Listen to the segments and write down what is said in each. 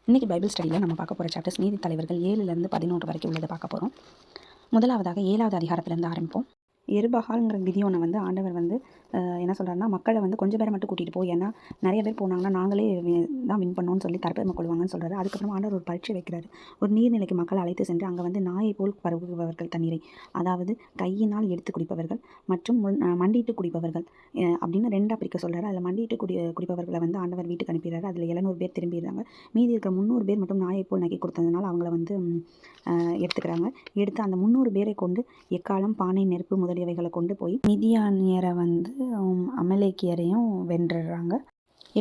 இன்றைக்கி பைபிள் ஸ்டடியில் நம்ம பார்க்க போகிற சாப்டர்ஸ் நீதி தலைவர்கள் 7லேருந்து 11 வரைக்கும் உள்ளதை பார்க்க போகிறோம். முதலாவதாக 7வது அதிகாரத்திலேருந்து ஆரம்பிப்போம். எருபகால்ங்கிற கிதியோனை வந்து ஆண்டவர் வந்து என்ன சொல்கிறாருன்னா, மக்களை வந்து கொஞ்சம் பேரை மட்டும் கூட்டிகிட்டு போய், ஏன்னா நிறைய பேர் போனாங்கன்னா நாங்களே தான் வின் பண்ணோன்னு சொல்லி தற்பெருமை கொள்வாங்கன்னு சொல்கிறாரு. அதுக்கப்புறமா ஆண்டவர் ஒரு பரீட்சை வைக்கிறாரு. ஒரு நீர்நிலைக்கு மக்களை அழைத்து சென்று அங்கே வந்து நாயை போல் பருகுபவர்கள் தண்ணீரை, அதாவது கையினால் எடுத்து குடிப்பவர்கள் மற்றும் மண்டிட்டு குடிப்பவர்கள் அப்படின்னு ரெண்டாக பிரிக்க சொல்கிறாரு. அதில் மண்டிட்டு குடிப்பவர்களை வந்து ஆண்டவர் வீட்டுக்கு அனுப்பிடுறாரு. அதில் 700 பேர் திரும்பிடுறாங்க. மீதி இருக்கிற 300 பேர் மட்டும் நாயை போல் நக்கி கொடுத்ததுனால அவங்கள வந்து எடுத்துக்கிறாங்க. எடுத்து அந்த 300 பேரை கொண்டு எக்காலம், பானை, நெருப்பு முதலியவைகளை கொண்டு போய் மிதியானியரை வந்து அமலேக்கியரையும் வென்றுடுறாங்க.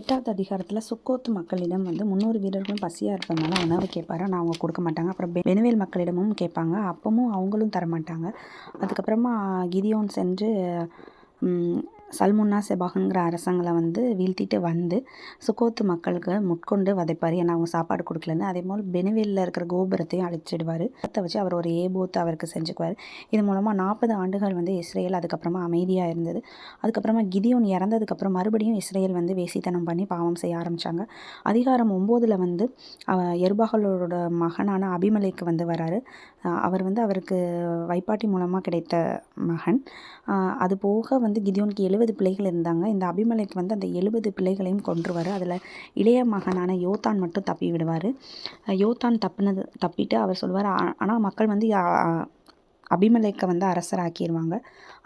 8வது அதிகாரத்தில் சுக்கோத்து மக்களிடம் வந்து 300 வீரர்களும் பசியாக இருப்பதுனால உணவு கேட்பாரு. ஆனால் அவங்க கொடுக்க மாட்டாங்க. அப்புறம் பெனுவேல் மக்களிடமும் கேட்பாங்க. அப்பவும் அவங்களும் தரமாட்டாங்க. அதுக்கப்புறமா கிதியோன் சென்று சல்முன்னா செபாகுங்கிற அரசங்களை வந்து வீழ்த்திட்டு வந்து சுக்கோத்து மக்களுக்கு முட்கொண்டு வதைப்பார். ஏன்னா அவங்க சாப்பாடு கொடுக்கலன்னு. அதே போல் பெனுவேலில் இருக்கிற கோபுரத்தையும் அழிச்சிடுவார். அதை வச்சு அவர் ஒரு ஏபோத்து அவருக்கு செஞ்சுக்குவார். இது மூலமாக 40 ஆண்டுகள் வந்து இஸ்ரேல் அதுக்கப்புறமா அமைதியாக இருந்தது. அதுக்கப்புறமா கிதியோன் இறந்ததுக்கப்புறம் மறுபடியும் இஸ்ரேல் வந்து வேசித்தனம் பண்ணி பாவம் செய்ய ஆரம்பித்தாங்க. அதிகாரம் 9 வந்து எருபாகாலோட மகனான அபிமெலேக்கு வந்து வராரு. அவர் வந்து அவருக்கு வைப்பாட்டி மூலமாக கிடைத்த மகன். அது போக வந்து கிதியோனுக்கு 70 பிள்ளைகள் இருந்தாங்க. இந்த அபிமெலேக்கு வந்து அந்த 70 பிள்ளைகளையும் கொன்றுவார். அதில் இளைய மகனான யோத்தான் மட்டும் தப்பி விடுவார். யோத்தான் தப்பிட்டு அவர் சொல்லுவார், ஆனால் மக்கள் வந்து அபிமெலேக்கை வந்து அரசராக்கிடுவாங்க.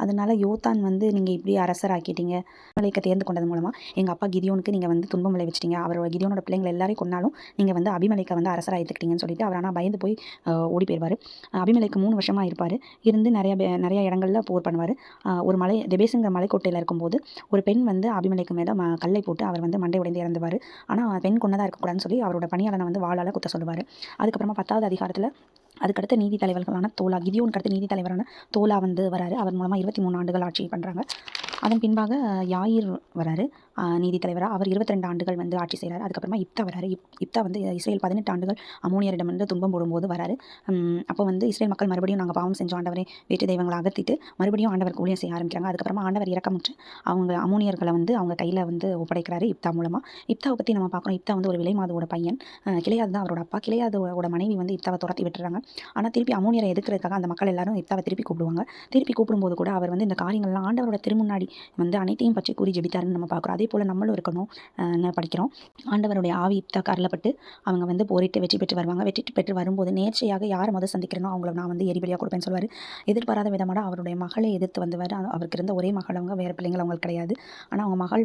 அதனால யோத்தான் வந்து, நீங்கள் இப்படி அரசராக்கிட்டீங்க, அபிமெலேக்கை தேர்ந்து கொண்டது மூலமாக எங்கள் அப்பா கிதியோனுக்கு நீங்கள் வந்து துன்பம் விளைவிச்சிட்டீங்க, அவரோட கிதியோனோட பிள்ளைங்களை எல்லாரையும் கொண்டாலும் நீங்கள் வந்து அபிமெலேக்கை வந்து அரசராக ஏற்றுக்கிட்டீங்கன்னு சொல்லிட்டு அவர் ஆனால் பயந்து போய் ஓடி போயிடுவார். அபிமெலேக்கு 3 வருஷமாக இருப்பார். இருந்து நிறைய இடங்களில் போர் பண்ணுவார். ஒரு மலை தெபேசுங்கிற மலைக்கோட்டையில் இருக்கும்போது ஒரு பெண் வந்து அபிமெலேக்கு மேலே கல்லை போட்டு அவர் வந்து மண்டை உடைந்து இறந்துவார். ஆனால் பெண் கொண்டதாக இருக்கக்கூடாதுன்னு சொல்லி அவரோட பணியாளனை வந்து வாளால் குத்த சொல்லுவார். அதுக்கப்புறமா 10வது அதிகாரத்தில் அதுக்கடுத்த நீதி தலைவர்களான தோலா, கிதியோனுக்கு அடுத்த நீதி தலைவரான தோலா வந்து வராரு. அவர் மூலமாக 23 ஆண்டுகள் ஆட்சி பண்ணுறாங்க. அதன் பின்பாக யாயிர் வராரு நீதி தலைவராக. அவர் 22 ஆண்டுகள் வந்து ஆட்சி செய்கிறார். அதுக்கப்புறமா இப்தா வராரு. இப்தா வந்து இஸ்ரேல் 18 ஆண்டுகள் அமோனியரிடம் வந்து துன்பம் போடும்போது வராரு. அப்போ வந்து இஸ்ரேல் மக்கள் மறுபடியும் நாங்கள் பாவம் செஞ்சோம் ஆண்டவரை, வேற்று தெய்வங்களை அகற்றிட்டு மறுபடியும் ஆண்டவருக்கு ஊழியம் செய்ய ஆரம்பிக்கிறாங்க. அதுக்கப்புறமா ஆண்டவர் இரக்கமுற்று அவங்க அமோனியர்களை வந்து அவங்க கையில் வந்து ஒப்படைக்கிறாரு இப்தா மூலமாக. இப்தாவை பற்றி நம்ம பார்க்குறோம். இப்தா வந்து ஒரு விலைமாதோட பையன். கிளையாது தான் அவரோட அப்பா. கிளையாதோட மனைவி வந்து இப்தாவை துரத்தி விட்டுறாங்க. ஆனால் திருப்பி அமோனியரை எதிர்க்கிறதுக்காக அந்த மக்கள் எல்லாரும் இப்தாவை திருப்பி கூப்பிடுவாங்க. திருப்பி கூப்பிடும்போது கூட அவர் வந்து இந்த காரியங்கள்லாம் ஆண்டவரோட திருமுன்னாடி வந்து அனைத்தையும் பற்றி கூறி ஜெபித்தாருன்னு நம்ம பார்க்குறோம். அதே போல் நம்மளும் இருக்கணும் படிக்கிறோம். ஆண்டவருடைய ஆவி இப்தாக்கு அருளப்பட்டு அவங்க வந்து போரிட்டு வெற்றி பெற்று வருவாங்க. வெற்றி பெற்று வரும்போது நேர்ச்சையாக யார் முதல் சந்திக்கிறனோ அவங்கள நான் வந்து எரிபலியாக கொடுப்பேன்னு சொல்லுவார். எதிர்பாராத விதமாக அவருடைய மகளை எதிர்த்து வந்தவர். அவருக்கு இருந்த ஒரே மகள், அவங்க வேறு பிள்ளைங்கள் அவங்களுக்கு கிடையாது. ஆனால் அவங்க மகள்